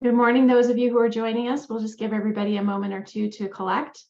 Good morning, those of you who are joining us. We'll just give everybody a moment or two to collect.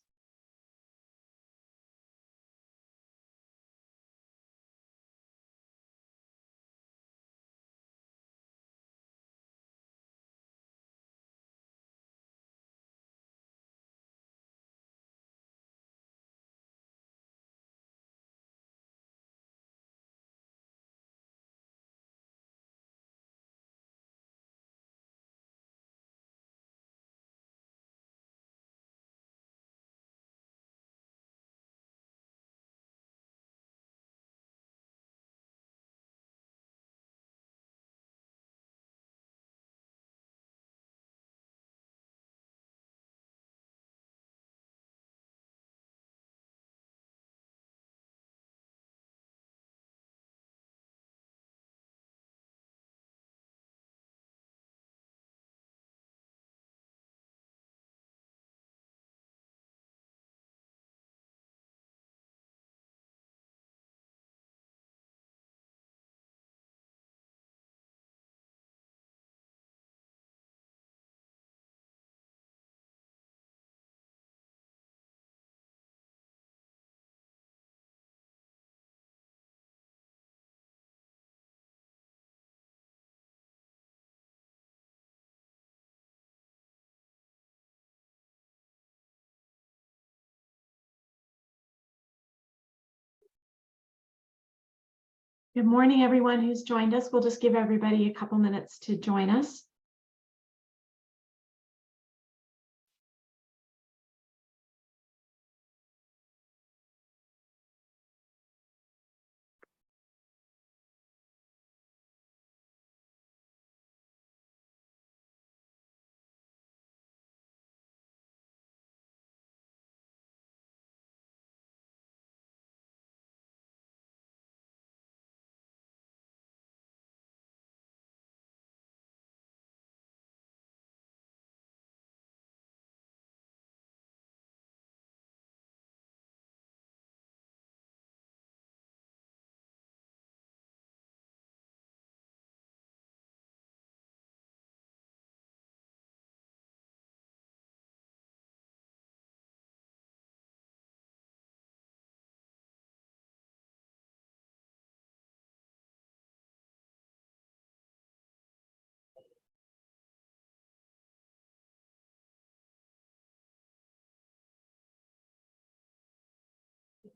Good morning, everyone who's joined us. We'll just give everybody a couple minutes to join us.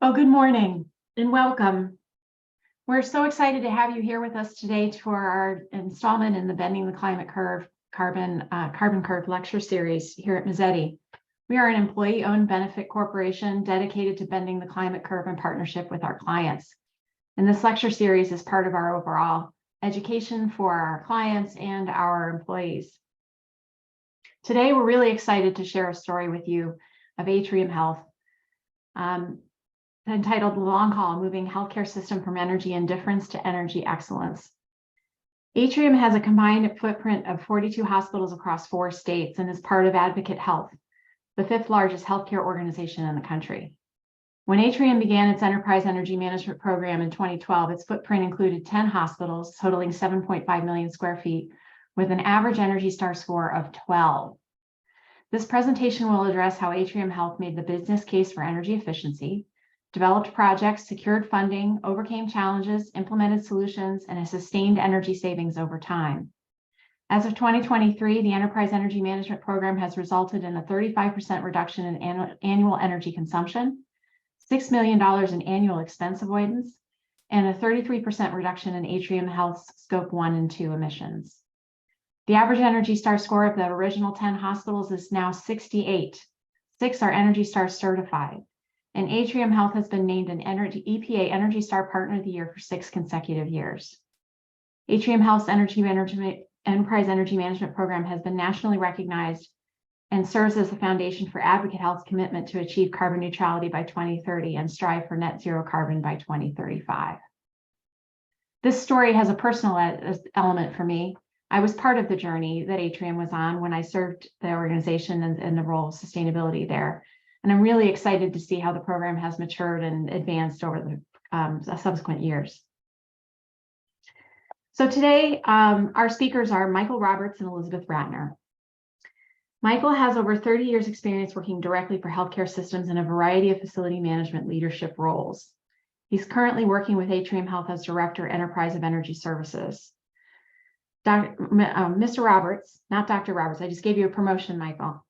Oh, good morning and welcome. We're so excited to have you here with us today for our installment in the Bending the Climate Curve Carbon Curve lecture series here at Mazzetti. We are an employee-owned benefit corporation dedicated to bending the climate curve in partnership with our clients. And this lecture series is part of our overall education for our clients and our employees. Today, we're really excited to share a story with you of Atrium Health, entitled The Long Haul, Moving Healthcare System from Energy Indifference to Energy Excellence. Atrium has a combined footprint of 42 hospitals across 4 states and is part of Advocate Health, the 5th largest healthcare organization in the country. When Atrium began its Enterprise Energy Management Program in 2012, its footprint included 10 hospitals totaling 7.5 million square feet with an average Energy Star score of 12. This presentation will address how Atrium Health made the business case for energy efficiency, developed projects, secured funding, overcame challenges, implemented solutions, and has sustained energy savings over time. As of 2023, the Enterprise Energy Management Program has resulted in a 35% reduction in annual energy consumption, $6 million in annual expense avoidance, and a 33% reduction in Atrium Health's Scope 1 and 2 emissions. The average Energy Star score of the original 10 hospitals is now 68. 6 are Energy Star certified. And Atrium Health has been named an EPA Energy Star Partner of the Year for 6 consecutive years. Atrium Health's Enterprise Energy Management Program has been nationally recognized and serves as the foundation for Advocate Health's commitment to achieve carbon neutrality by 2030 and strive for net zero carbon by 2035. This story has a personal element for me. I was part of the journey that Atrium was on when I served the organization in the role of sustainability there. And I'm really excited to see how the program has matured and advanced over the subsequent years. So today, our speakers are Michael Roberts and Elizabeth Ratner. Michael has over 30 years experience working directly for healthcare systems in a variety of facility management leadership roles. He's currently working with Atrium Health as Director, Enterprise of Energy Services. Mr. Roberts, not Dr. Roberts, I just gave you a promotion, Michael,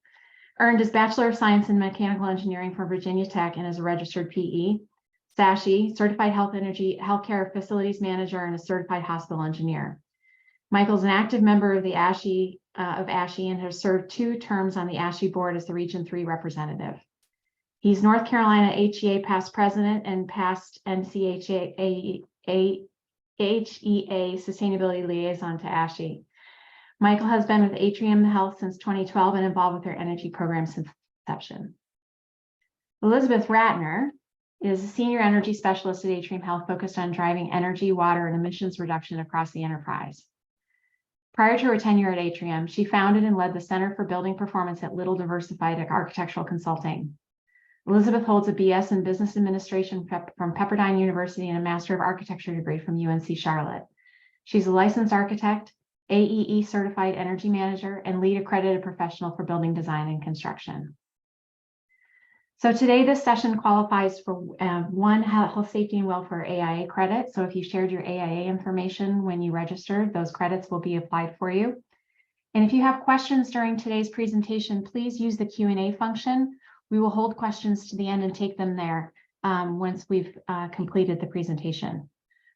earned his Bachelor of Science in Mechanical Engineering from Virginia Tech and is a registered PE, SASHE, Certified Healthcare Facilities Manager, and a Certified Hospital Engineer. Michael's an active member of the SrHE and has served 2 terms on the SrHE board as the Region 3 representative. He's North Carolina HEA past president and past NCHEA sustainability liaison to SrHE. Michael has been with Atrium Health since 2012 and involved with their energy program since inception. Elizabeth Ratner is a senior energy specialist at Atrium Health focused on driving energy, water, and emissions reduction across the enterprise. Prior to her tenure at Atrium, she founded and led the Center for Building Performance at Little Diversified Architectural Consulting. Elizabeth holds a BS in Business Administration from Pepperdine University and a Master of Architecture degree from UNC Charlotte. She's a licensed architect, AEE certified energy manager, and LEED accredited professional for building design and construction. So today, this session qualifies for 1 Health, Safety, and Welfare AIA credit. So if you shared your AIA information when you registered, those credits will be applied for you. And if you have questions during today's presentation, please use the Q&A function. We will hold questions to the end and take them there once we've completed the presentation.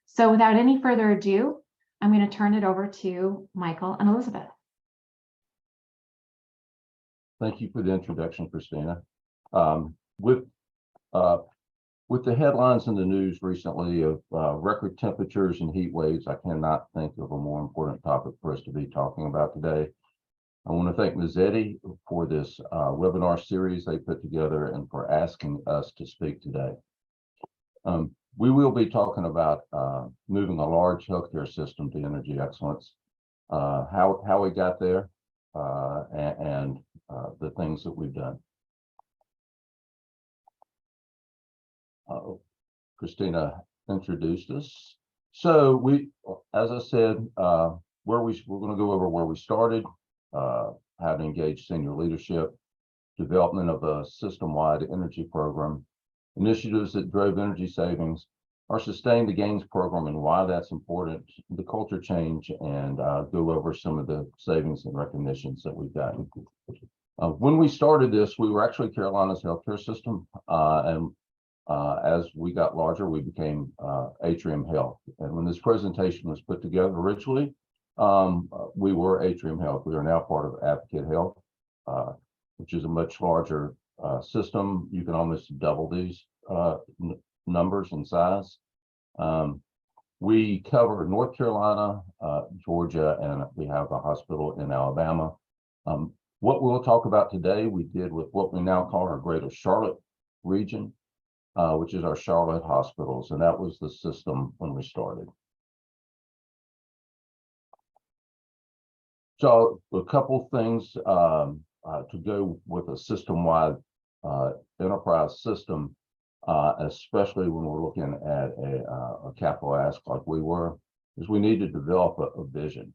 So without any further ado, I'm going to turn it over to Michael and Elizabeth. Thank you for the introduction, Christina. With the headlines in the news recently of record temperatures and heat waves, I cannot think of a more important topic for us to be talking about today. I want to thank Mazzetti for this webinar series they put together and for asking us to speak today. We will be talking about moving a large healthcare system to energy excellence, how we got there, and the things that we've done. Christina introduced us. So we, as I said, we're going to go over where we started, how to engage senior leadership, development of a system-wide energy program, initiatives that drove energy savings, our Sustain the Gains program and why that's important, the culture change, and go over some of the savings and recognitions that we've gotten. When we started this, we were actually Carolina's healthcare system, and as we got larger, we became Atrium Health. And when this presentation was put together originally, we were Atrium Health. We are now part of Advocate Health, which is a much larger system. You can almost double these numbers in size. We cover North Carolina, Georgia, and we have a hospital in Alabama. What we'll talk about today, we did with what we now call our Greater Charlotte region, which is our Charlotte hospitals, and that was the system when we started. So a couple things to go with a system-wide enterprise system, especially when we're looking at a capital ask like we were, is we need to develop a vision.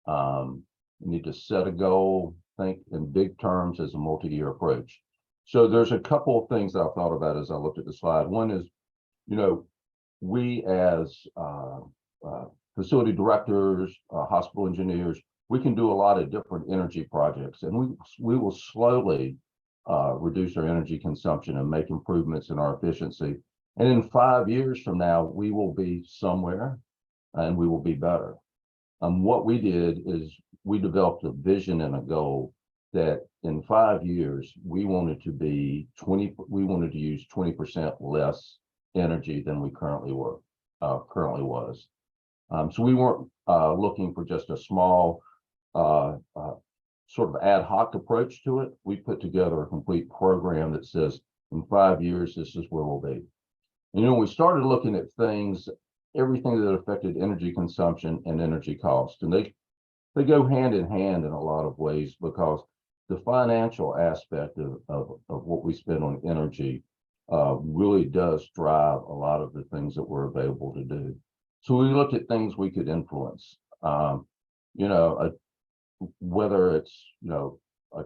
We need to set a goal, think in big terms as a multi-year approach. So there's a couple of things that I thought about as I looked at the slide. One is, we as facility directors, hospital engineers, we can do a lot of different energy projects, and we will slowly reduce our energy consumption and make improvements in our efficiency. And in 5 years from now, we will be somewhere and we will be better. What we did is we developed a vision and a goal that in 5 years, we wanted to use 20% less energy than we currently was. So we weren't looking for just a small sort of ad hoc approach to it. We put together a complete program that says in 5 years, this is where we'll be. And, we started looking at things, everything that affected energy consumption and energy cost. And they go hand in hand in a lot of ways, because the financial aspect of what we spend on energy really does drive a lot of the things that we're available to do. So we looked at things we could influence, whether it's,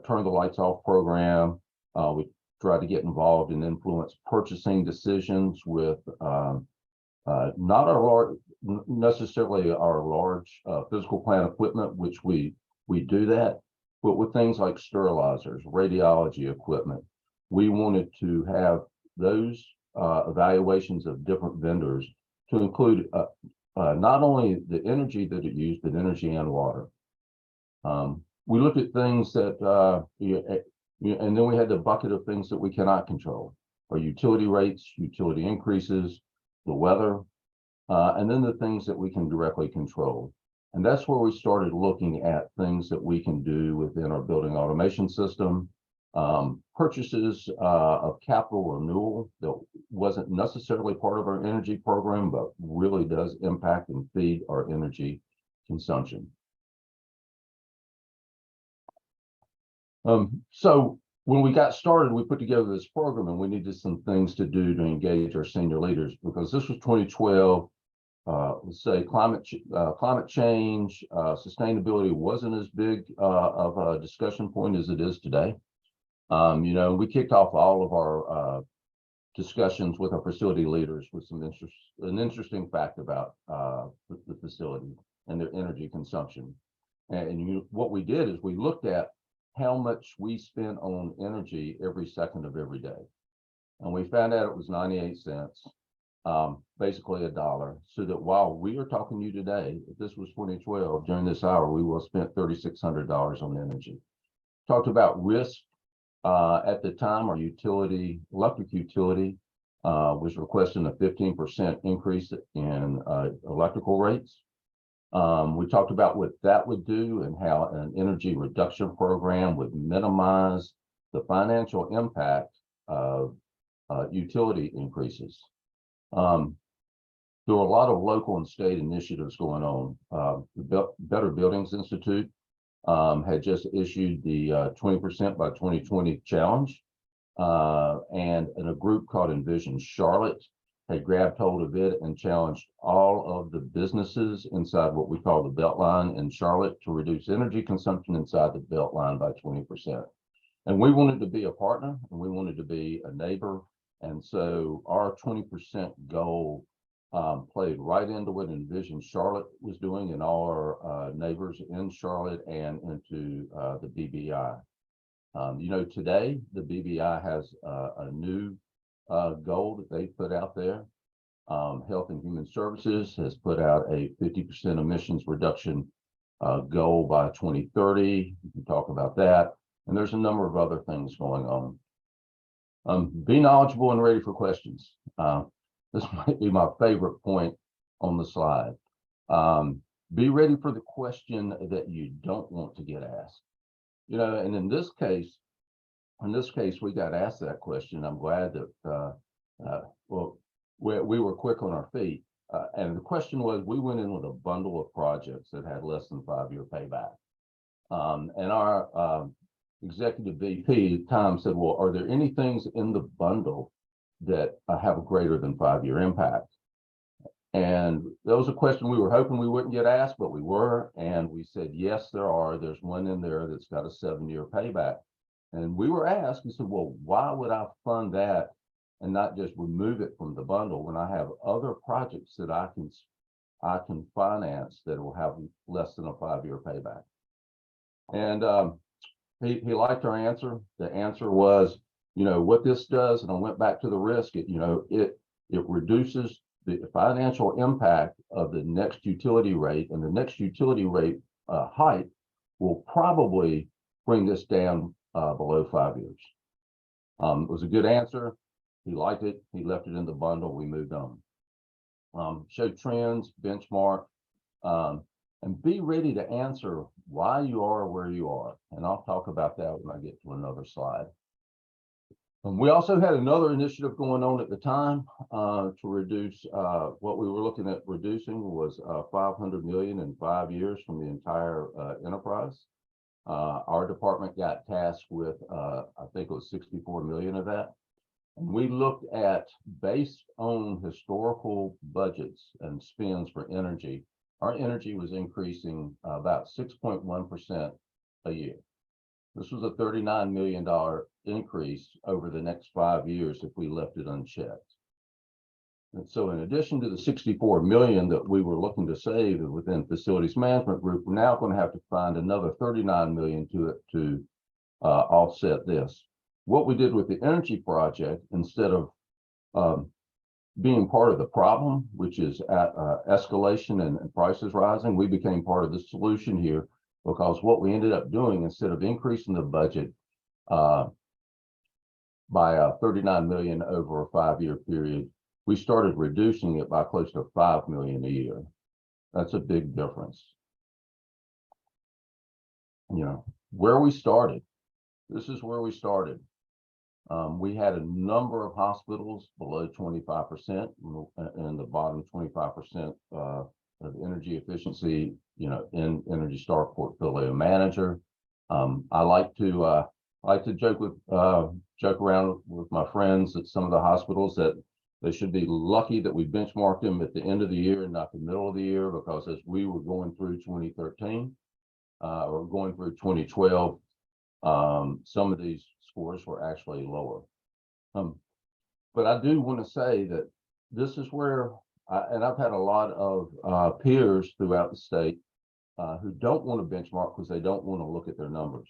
turn the lights off program. We try to get involved and influence purchasing decisions with not our large, necessarily our large physical plant equipment, which we do that, but with things like sterilizers, radiology equipment. We wanted to have those evaluations of different vendors to include not only the energy that it used, but energy and water. We looked at things that, and then we had the bucket of things that we cannot control, our utility rates, utility increases, the weather, and then the things that we can directly control. And that's where we started looking at things that we can do within our building automation system, purchases of capital renewal that wasn't necessarily part of our energy program, but really does impact and feed our energy consumption. So when we got started, we put together this program, and we needed some things to do to engage our senior leaders, because this was 2012. Let's say climate change, sustainability wasn't as big of a discussion point as it is today. We kicked off all of our discussions with our facility leaders with an interesting fact about the facility and their energy consumption. And what we did is we looked at how much we spent on energy every second of every day. And we found out it was 98 cents, basically $1. So that while we are talking to you today, if this was 2012, during this hour, we will have spent $3,600 on energy. Talked about risk. At the time, our electric utility, was requesting a 15% increase in electrical rates. We talked about what that would do and how an energy reduction program would minimize the financial impact of utility increases. There were a lot of local and state initiatives going on. The Better Buildings Institute had just issued the 20% by 2020 challenge, and a group called Envision Charlotte had grabbed hold of it and challenged all of the businesses inside what we call the Beltline in Charlotte to reduce energy consumption inside the Beltline by 20%. And we wanted to be a partner, and we wanted to be a neighbor. And so our 20% goal played right into what Envision Charlotte was doing and all our neighbors in Charlotte and into the BBI. Today the BBI has a new goal that they put out there. Health and Human Services has put out a 50% emissions reduction goal by 2030. We can talk about that. And there's a number of other things going on. Be knowledgeable and ready for questions. This might be my favorite point on the slide. Be ready for the question that you don't want to get asked. And in this case, we got asked that question. I'm glad that, we were quick on our feet. And the question was, we went in with a bundle of projects that had less than 5-year payback. And our executive VP at the time said, well, are there any things in the bundle that have a greater than 5-year impact? And that was a question we were hoping we wouldn't get asked, but we were. And we said, yes, there are. There's one in there that's got a 7-year payback. And we were asked, we said, well, why would I fund that and not just remove it from the bundle when I have other projects that I can finance that will have less than a 5-year payback? And he liked our answer. The answer was, what this does, and I went back to the risk, it reduces the financial impact of the next utility rate, and the next utility rate height will probably bring this down below 5 years. It was a good answer. He liked it. He left it in the bundle. We moved on. Showed trends, benchmark, and be ready to answer why you are where you are. And I'll talk about that when I get to another slide. We also had another initiative going on at the time to reduce what we were looking at reducing was $500 million in 5 years from the entire enterprise. Our department got tasked with, I think it was 64 million of that. And we looked at, based on historical budgets and spends for energy, our energy was increasing about 6.1% a year. This was a $39 million increase over the next 5 years if we left it unchecked. And so in addition to the 64 million that we were looking to save within facilities management group, we're now going to have to find another 39 million to offset this. What we did with the energy project, instead of being part of the problem, which is escalation and prices rising, we became part of the solution here, because what we ended up doing, instead of increasing the budget by 39 million over a 5-year period, we started reducing it by close to 5 million a year. That's a big difference. You know, where we started, this is where we started. We had a number of hospitals below 25%, and the bottom 25% of energy efficiency, you know, in Energy Star portfolio manager. I like to joke around with my friends at some of the hospitals that they should be lucky that we benchmarked them at the end of the year and not the middle of the year, because as we were going through 2013 or going through 2012, some of these scores were actually lower. But I do want to say that this is where, and I've had a lot of peers throughout the state who don't want to benchmark because they don't want to look at their numbers.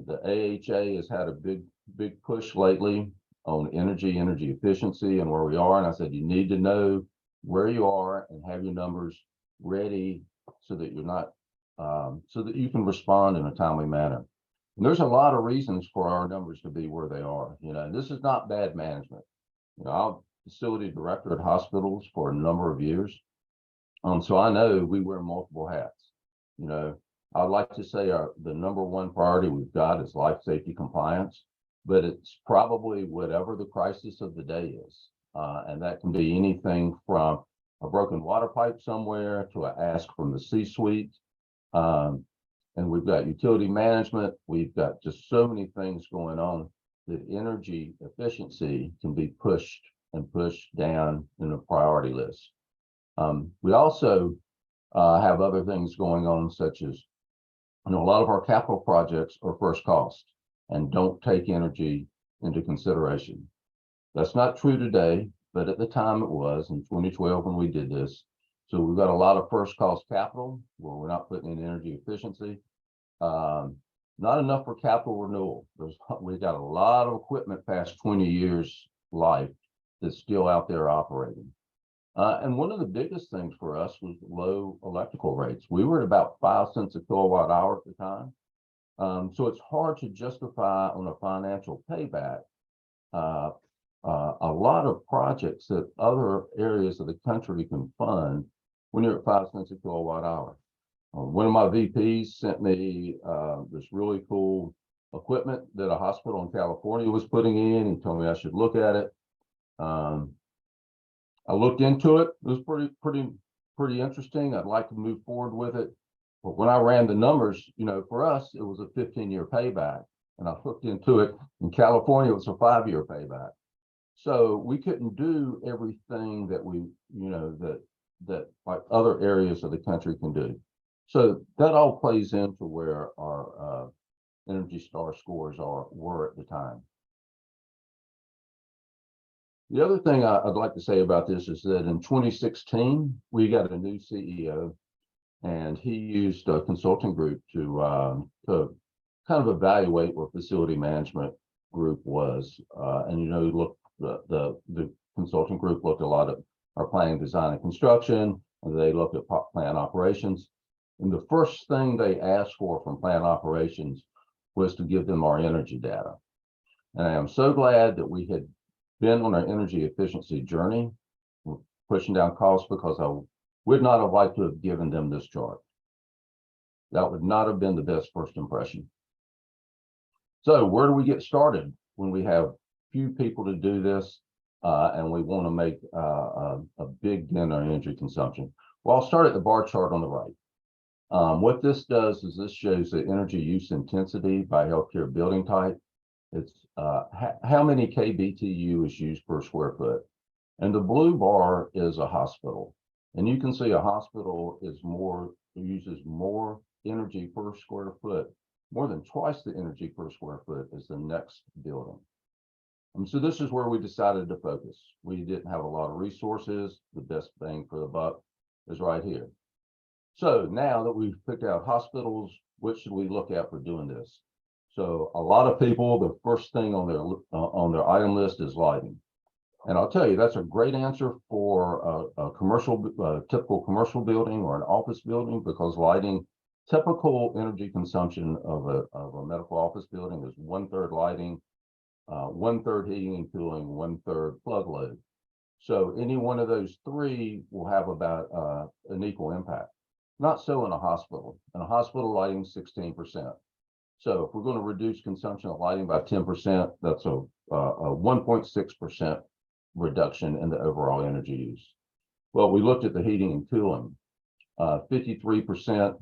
The AHA has had a big push lately on energy efficiency and where we are. And I said, you need to know where you are and have your numbers ready so that you're not, so that you can respond in a timely manner. And there's a lot of reasons for our numbers to be where they are. You know, and this is not bad management. You know, I'm facility director at hospitals for a number of years. So I know we wear multiple hats. You know, I'd like to say the number one priority we've got is life safety compliance, but it's probably whatever the crisis of the day is. And that can be anything from a broken water pipe somewhere to an ask from the C-suite. And we've got utility management. We've got just so many things going on that energy efficiency can be pushed down in a priority list. We also have other things going on, such as, you know, a lot of our capital projects are first cost and don't take energy into consideration. That's not true today, but at the time it was in 2012 when we did this. So we've got a lot of first cost capital where we're not putting in energy efficiency. Not enough for capital renewal. We've got a lot of equipment past 20 years life that's still out there operating. And one of the biggest things for us was low electrical rates. We were at about 5 cents a kilowatt hour at the time. So it's hard to justify on a financial payback a lot of projects that other areas of the country can fund when you're at 5 cents a kilowatt hour. One of my VPs sent me this really cool equipment that a hospital in California was putting in and told me I should look at it. I looked into it. It was pretty interesting. I'd like to move forward with it. But when I ran the numbers, you know, for us, it was a 15-year payback. And I looked into it. In California, it was a 5-year payback. So we couldn't do everything that we, you know, that like other areas of the country can do. So that all plays into where our Energy Star scores were at the time. The other thing I'd like to say about this is that in 2016, we got a new CEO, and he used a consulting group to kind of evaluate where facility management group was. And, you know, look, the consulting group looked a lot at our planning, design, and construction, and they looked at plant operations. And the first thing they asked for from plant operations was to give them our energy data. And I am so glad that we had been on our energy efficiency journey, pushing down costs, because I would not have liked to have given them this chart. That would not have been the best first impression. So where do we get started when we have few people to do this and we want to make a big dent in our energy consumption? Well, I'll start at the bar chart on the right. What this does is this shows the energy use intensity by healthcare building type. It's how many kBTU is used per square foot. And the blue bar is a hospital. And you can see a hospital uses more energy per square foot more than twice the energy per square foot as the next building. So this is where we decided to focus. We didn't have a lot of resources. The best bang for the buck is right here. So now that we've picked out hospitals, what should we look at for doing this? So a lot of people, the first thing on their item list is lighting. And I'll tell you, that's a great answer for a commercial, typical commercial building or an office building, because lighting, typical energy consumption of a medical office building is 1/3 lighting, 1/3 heating and cooling, 1/3 plug load. So any one of those three will have about an equal impact. Not so in a hospital. In a hospital, lighting 16%. So if we're going to reduce consumption of lighting by 10%, that's a 1.6% reduction in the overall energy use. Well, we looked at the heating and cooling, 53%.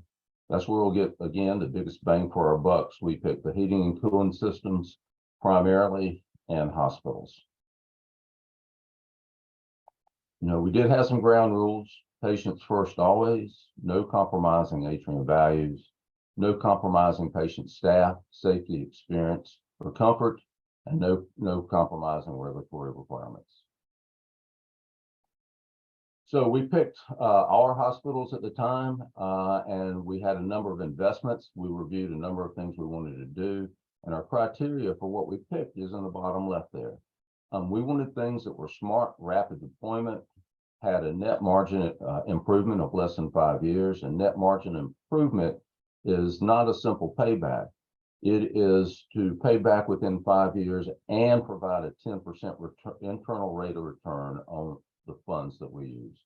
That's where we'll get, again, the biggest bang for our bucks. We picked the heating and cooling systems primarily and hospitals. You know, we did have some ground rules. Patients first always, no compromising Atrium values, no compromising patient staff, safety, experience, or comfort, and no compromising regulatory requirements. So we picked our hospitals at the time, and we had a number of investments. We reviewed a number of things we wanted to do, and our criteria for what we picked is in the bottom left there. We wanted things that were smart, rapid deployment, had a net margin improvement of less than 5 years, and net margin improvement is not a simple payback. It is to pay back within 5 years and provide a 10% internal rate of return on the funds that we use.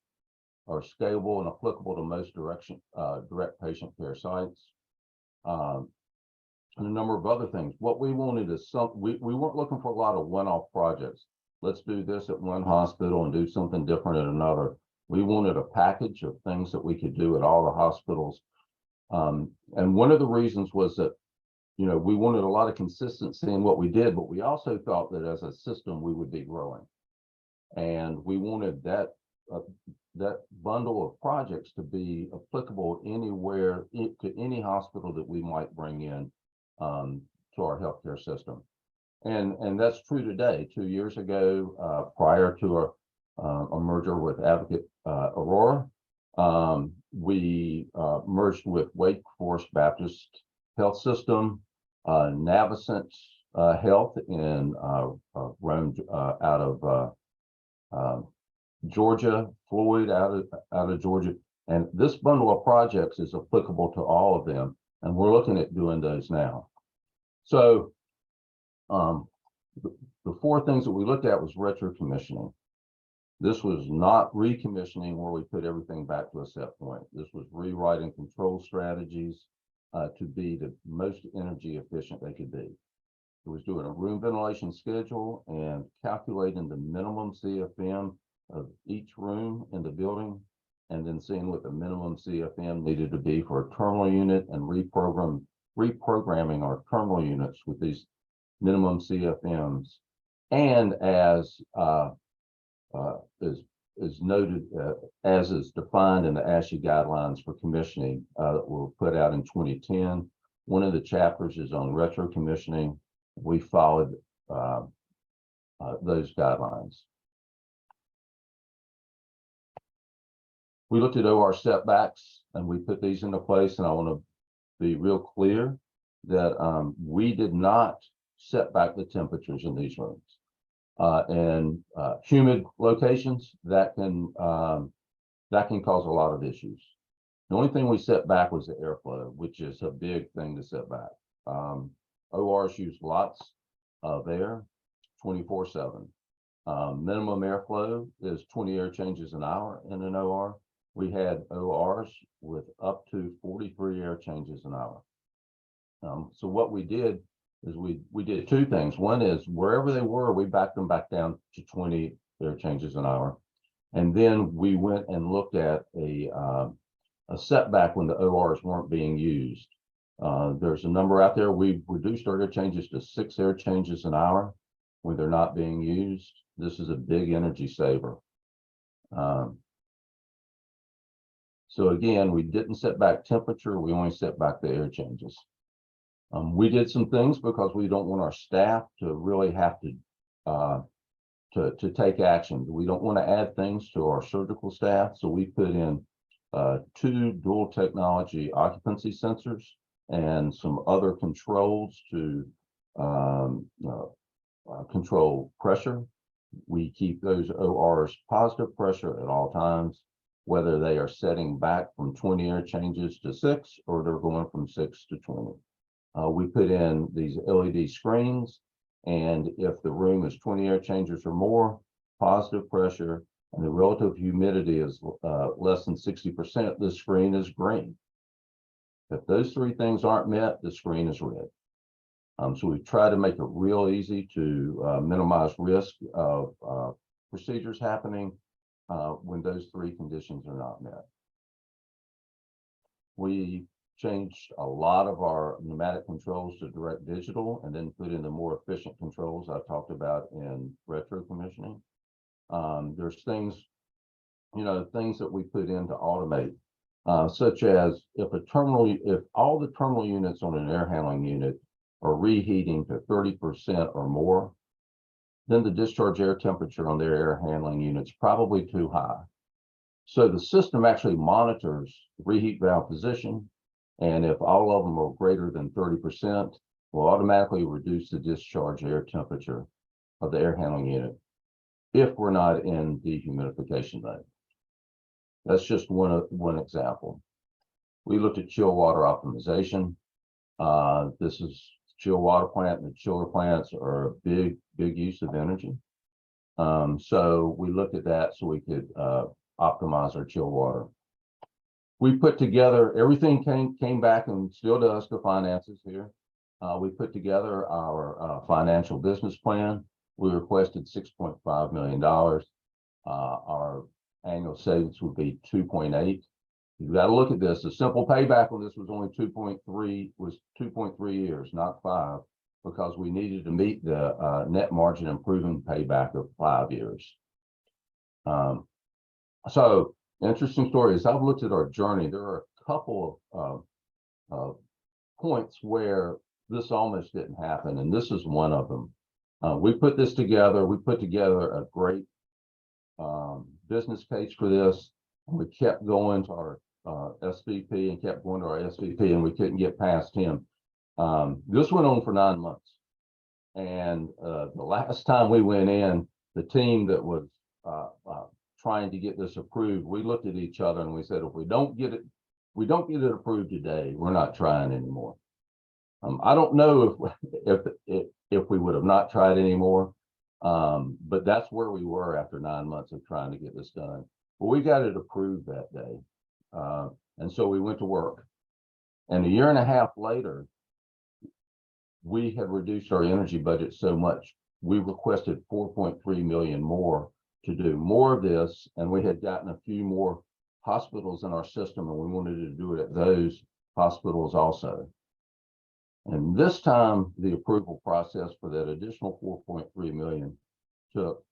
Are scalable and applicable to most direct patient care sites. And a number of other things. What we wanted is we weren't looking for a lot of one-off projects. Let's do this at one hospital and do something different at another. We wanted a package of things that we could do at all the hospitals. And one of the reasons was that, you know, we wanted a lot of consistency in what we did, but we also thought that as a system, we would be growing. And we wanted that bundle of projects to be applicable anywhere to any hospital that we might bring in to our healthcare system. And that's true today. 2 years ago, prior to a merger with Advocate Aurora, we merged with Wake Forest Baptist Health System, Navicent Health in Rome, out of Georgia, Floyd out of Georgia, and this bundle of projects is applicable to all of them, and we're looking at doing those now. So the four things that we looked at was retro commissioning. This was not recommissioning where we put everything back to a set point. This was rewriting control strategies to be the most energy efficient they could be. It was doing a room ventilation schedule and calculating the minimum CFM of each room in the building, and then seeing what the minimum CFM needed to be for a terminal unit and reprogramming our terminal units with these minimum CFMs. And as is noted, as is defined in the SASHE guidelines for commissioning that were put out in 2010, one of the chapters is on retro commissioning. We followed those guidelines. We looked at OR setbacks and we put these into place, and I want to be real clear that we did not set back the temperatures in these rooms. And humid locations, that can cause a lot of issues. The only thing we set back was the airflow, which is a big thing to set back. ORs use lots of air 24/7. Minimum airflow is 20 air changes an hour in an OR. We had ORs with up to 43 air changes an hour. So what we did is we did two things. One is wherever they were, we backed them back down to 20 air changes an hour. And then we went and looked at a setback when the ORs weren't being used. There's a number out there. We've reduced our air changes to 6 air changes an hour when they're not being used. This is a big energy saver. So again, we didn't set back temperature. We only set back the air changes. We did some things because we don't want our staff to really have to take action. We don't want to add things to our surgical staff, so we put in 2 dual technology occupancy sensors and some other controls to control pressure. We keep those ORs positive pressure at all times, whether they are setting back from 20 air changes to 6 or they're going from 6 to 20. We put in these LED screens, and if the room is 20 air changers or more, positive pressure, and the relative humidity is less than 60%, the screen is green. If those 3 things aren't met, the screen is red. So we try to make it real easy to minimize risk of procedures happening when those 3 conditions are not met. We changed a lot of our pneumatic controls to direct digital, and then put in the more efficient controls I talked about in retro commissioning. There's things, things that we put in to automate, such as if all the terminal units on an air handling unit are reheating to 30% or more, then the discharge air temperature on their air handling unit's probably too high. So the system actually monitors reheat valve position, and if all of them are greater than 30%, will automatically reduce the discharge air temperature of the air handling unit if we're not in dehumidification mode. That's just one example. We looked at chill water optimization. This is chill water plant, and the chiller plants are a big use of energy. So we looked at that so we could optimize our chill water. We put together, everything came back and still does to finances here. We put together our financial business plan. We requested $6.5 million. Our annual savings would be 2.8. You got to look at this. The simple payback on this was only 2.3 years, not 5, because we needed to meet the net margin improvement payback of 5 years. So interesting story is I've looked at our journey. There are a couple of points where this almost didn't happen, and this is one of them. We put this together. We put together a great business case for this. We kept going to our SVP and kept going to our SVP, and we couldn't get past him. This went on for 9 months, and the last time we went in, the team that was trying to get this approved, we looked at each other and we said, if we don't get it approved today, we're not trying anymore. I don't know if we would have not tried anymore, but that's where we were after 9 months of trying to get this done. But we got it approved that day, and so we went to work. And a year and a half later, we had reduced our energy budget so much, we requested 4.3 million more to do more of this, and we had gotten a few more hospitals in our system, and we wanted to do it at those hospitals also. And this time, the approval process for that additional 4.3 million took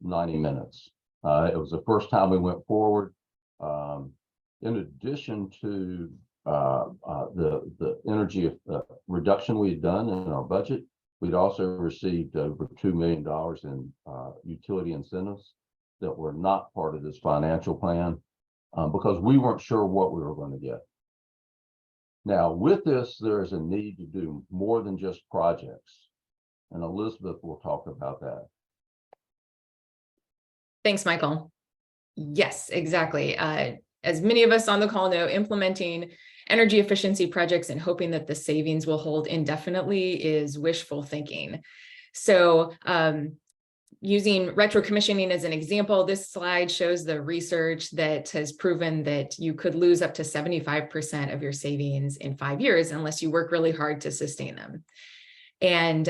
90 minutes. It was the first time we went forward. In addition to the energy reduction we had done in our budget, we'd also received over $2 million in utility incentives that were not part of this financial plan because we weren't sure what we were going to get. Now, with this, there is a need to do more than just projects, and Elizabeth will talk about that. Thanks, Michael. Yes, exactly. As many of us on the call know, implementing energy efficiency projects and hoping that the savings will hold indefinitely is wishful thinking. So using retro commissioning as an example, this slide shows the research that has proven that you could lose up to 75% of your savings in 5 years unless you work really hard to sustain them. And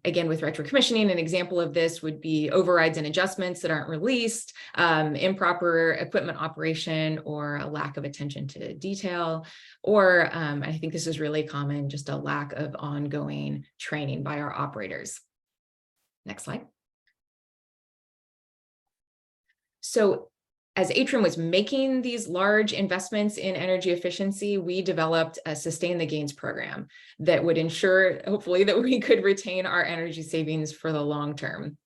again, with retro commissioning, an example of this would be overrides and adjustments that aren't released, improper equipment operation, or a lack of attention to detail, or I think this is really common, just a lack of ongoing training by our operators. Next slide. So as Atrium was making these large investments in energy efficiency, we developed a Sustain the Gains program that would ensure, hopefully, that we could retain our energy savings for the long term.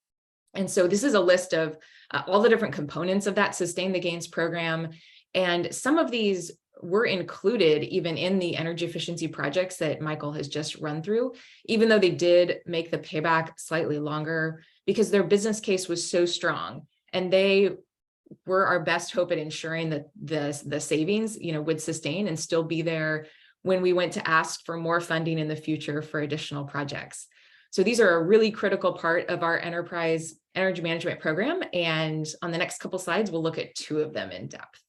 And so this is a list of all the different components of that Sustain the Gains program. And some of these were included even in the energy efficiency projects that Michael has just run through, even though they did make the payback slightly longer because their business case was so strong. And they were our best hope at ensuring that the savings, would sustain and still be there when we went to ask for more funding in the future for additional projects. So these are a really critical part of our enterprise energy management program. And on the next couple slides, we'll look at two of them in depth.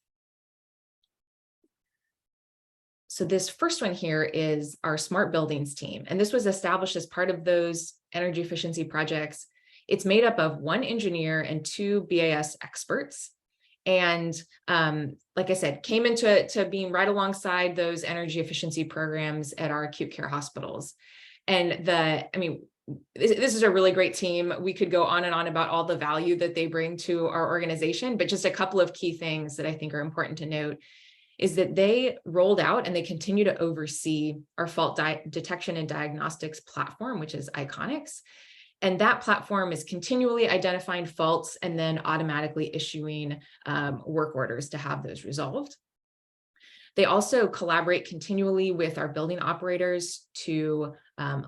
So this first one here is our smart buildings team. And this was established as part of those energy efficiency projects. It's made up of one engineer and two BAS experts. And like I said, came into being right alongside those energy efficiency programs at our acute care hospitals. And this is a really great team. We could go on and on about all the value that they bring to our organization, but just a couple of key things that I think are important to note is that they rolled out and they continue to oversee our fault detection and diagnostics platform, which is Iconics. And that platform is continually identifying faults and then automatically issuing work orders to have those resolved. They also collaborate continually with our building operators to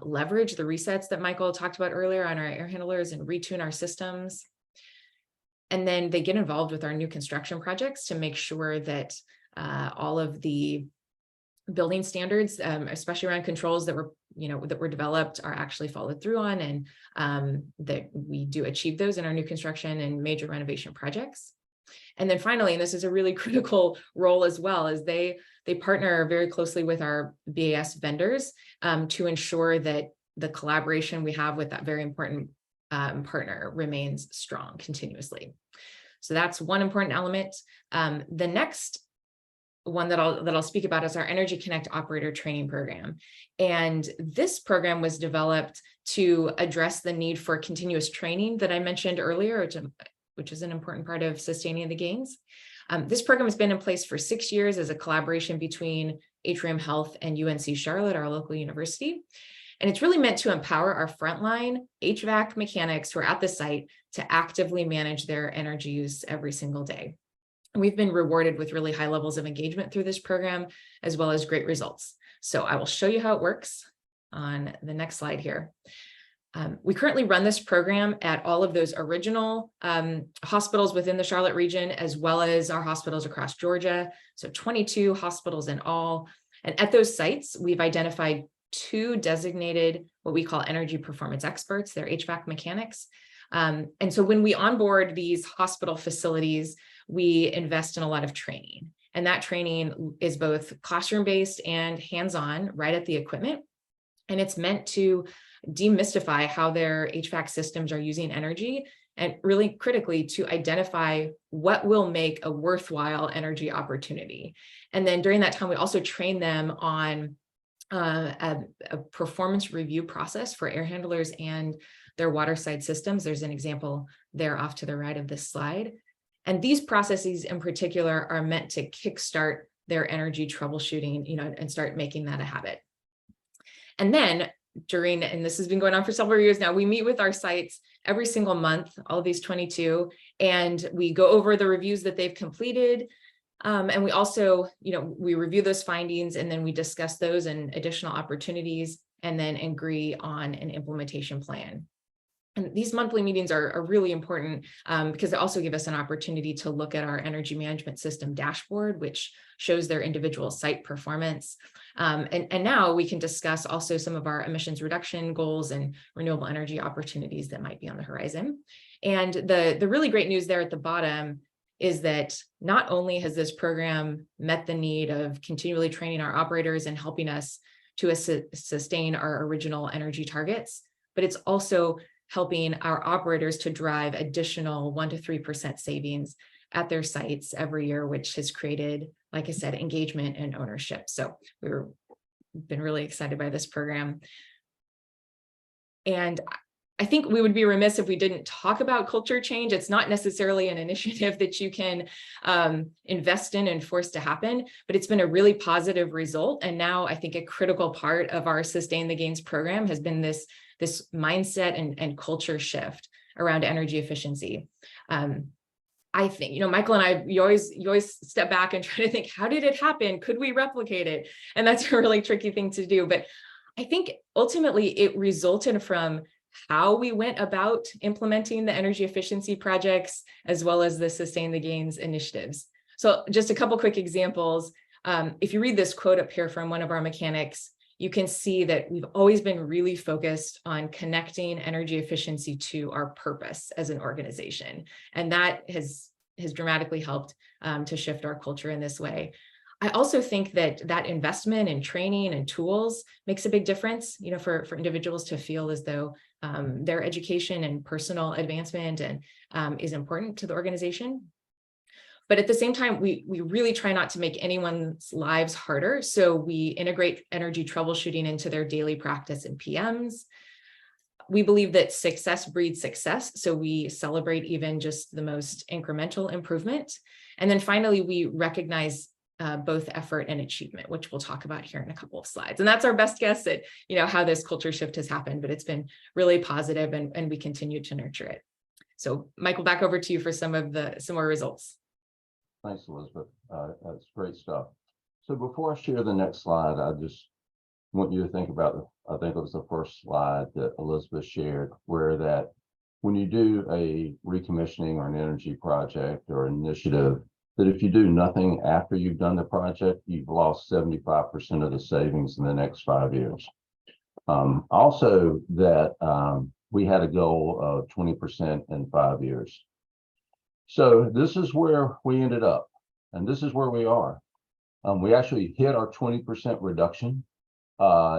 leverage the resets that Michael talked about earlier on our air handlers and retune our systems. And then they get involved with our new construction projects to make sure that all of the building standards, especially around controls that were developed, are actually followed through on, and that we do achieve those in our new construction and major renovation projects. And then finally, and this is a really critical role as well, is they partner very closely with our BAS vendors to ensure that the collaboration we have with that very important partner remains strong continuously. So that's one important element. The next one that I'll speak about is our Energy Connect operator training program. And this program was developed to address the need for continuous training that I mentioned earlier, which is an important part of sustaining the gains. This program has been in place for 6 years as a collaboration between Atrium Health and UNC Charlotte, our local university. And it's really meant to empower our frontline HVAC mechanics who are at the site to actively manage their energy use every single day. We've been rewarded with really high levels of engagement through this program, as well as great results. So I will show you how it works on the next slide here. We currently run this program at all of those original hospitals within the Charlotte region, as well as our hospitals across Georgia. So 22 hospitals in all. And at those sites, we've identified 2 designated, what we call energy performance experts. They're HVAC mechanics. And so when we onboard these hospital facilities, we invest in a lot of training. And that training is both classroom-based and hands-on right at the equipment. And it's meant to demystify how their HVAC systems are using energy, and really critically to identify what will make a worthwhile energy opportunity. And then during that time, we also train them on a performance review process for air handlers and their waterside systems. There's an example there off to the right of this slide. And these processes in particular are meant to kickstart their energy troubleshooting, and start making that a habit. And then and this has been going on for several years now, we meet with our sites every single month, all of these 22, and we go over the reviews that they've completed. And we also, we review those findings, and then we discuss those and additional opportunities, and then agree on an implementation plan. And these monthly meetings are really important because they also give us an opportunity to look at our energy management system dashboard, which shows their individual site performance. And now we can discuss also some of our emissions reduction goals and renewable energy opportunities that might be on the horizon. And the really great news there at the bottom is that not only has this program met the need of continually training our operators and helping us to sustain our original energy targets, but it's also helping our operators to drive additional 1 to 3% savings at their sites every year, which has created, like I said, engagement and ownership. So we've been really excited by this program. And I think we would be remiss if we didn't talk about culture change. It's not necessarily an initiative that you can invest in and force to happen, but it's been a really positive result. And now I think a critical part of our Sustain the Gains program has been this mindset and culture shift around energy efficiency. I think, Michael and I, you always step back and try to think, how did it happen? Could we replicate it? And that's a really tricky thing to do. But I think ultimately it resulted from how we went about implementing the energy efficiency projects, as well as the Sustain the Gains initiatives. So just a couple quick examples. If you read this quote up here from one of our mechanics, you can see that we've always been really focused on connecting energy efficiency to our purpose as an organization. And that has dramatically helped to shift our culture in this way. I also think that investment in training and tools makes a big difference, for individuals to feel as though their education and personal advancement is important to the organization. But at the same time, we really try not to make anyone's lives harder. So we integrate energy troubleshooting into their daily practice and PMs. We believe that success breeds success. So we celebrate even just the most incremental improvement. And then finally, we recognize both effort and achievement, which we'll talk about here in a couple of slides. And that's our best guess at, how this culture shift has happened, but it's been really positive and we continue to nurture it. So Michael, back over to you for some more results. Thanks, Elizabeth. That's great stuff. So before I share the next slide, I just want you to think about, I think it was the first slide that Elizabeth shared, where that when you do a recommissioning or an energy project or initiative, that if you do nothing after you've done the project, you've lost 75% of the savings in the next 5 years. Also, that we had a goal of 20% in 5 years. So this is where we ended up, and this is where we are. We actually hit our 20% reduction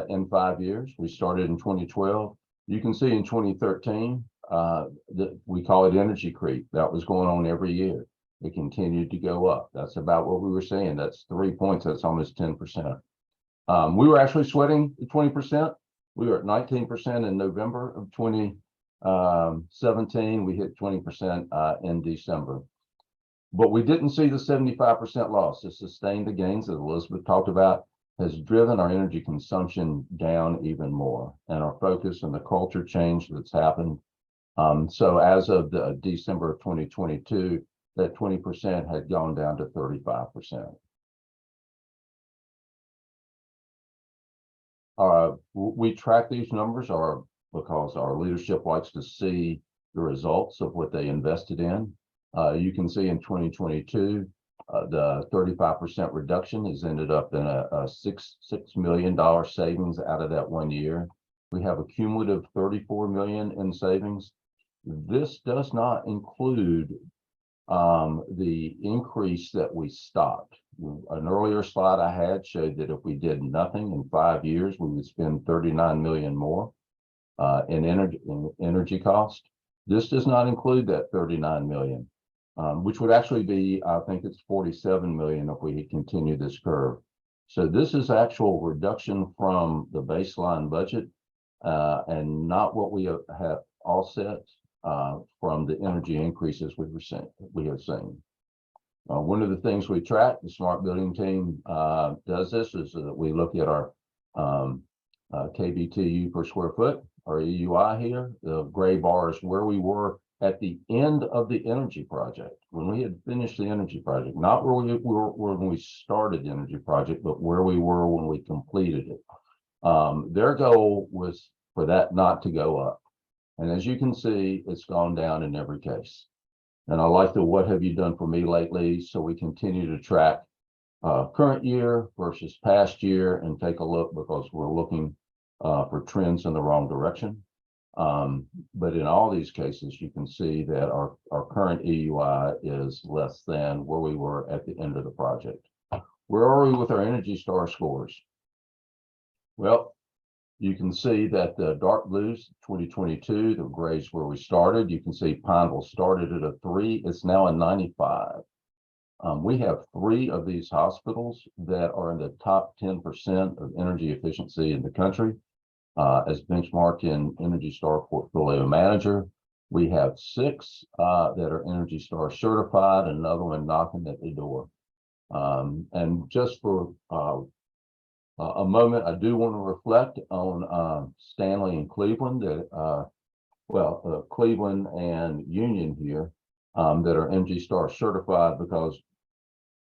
in 5 years. We started in 2012. You can see in 2013, that we call it energy creep. That was going on every year. It continued to go up. That's about what we were saying. That's 3 points. That's almost 10%. We were actually sweating 20%. We were at 19% in November of 2017. We hit 20% in December. But we didn't see the 75% loss. The Sustain the Gains that Elizabeth talked about has driven our energy consumption down even more, and our focus and the culture change that's happened. So as of the December of 2022, that 20% had gone down to 35%. We track these numbers because our leadership likes to see the results of what they invested in. You can see in 2022, the 35% reduction has ended up in a $6 million savings out of that 1 year. We have a cumulative $34 million in savings. This does not include the increase that we stopped. An earlier slide I had showed that if we did nothing in 5 years, we would spend $39 million more in energy cost. This does not include that $39 million, which would actually be, I think it's $47 million if we continue this curve. So this is actual reduction from the baseline budget and not what we have offset from the energy increases we have seen. One of the things we track, the Smart Building team does this, is that we look at our kBTU per square foot, our EUI here. The gray bar is where we were at the end of the energy project, when we had finished the energy project, not where we were when we started the energy project, but where we were when we completed it. Their goal was for that not to go up. And as you can see, it's gone down in every case. And I like the what have you done for me lately? So we continue to track current year versus past year and take a look, because we're looking for trends in the wrong direction. But in all these cases, you can see that our current EUI is less than where we were at the end of the project. Where are we with our Energy Star scores? Well, you can see that the dark blues, 2022, the grays where we started. You can see Pineville started at a 3. It's now a 95. We have 3 of these hospitals that are in the top 10% of energy efficiency in the country. as benchmarked in Energy Star Portfolio Manager. We have 6 that are Energy Star certified, another one knocking at the door. And just for a moment, I do want to reflect on Stanley and Cleveland, Cleveland and Union here that are Energy Star certified, because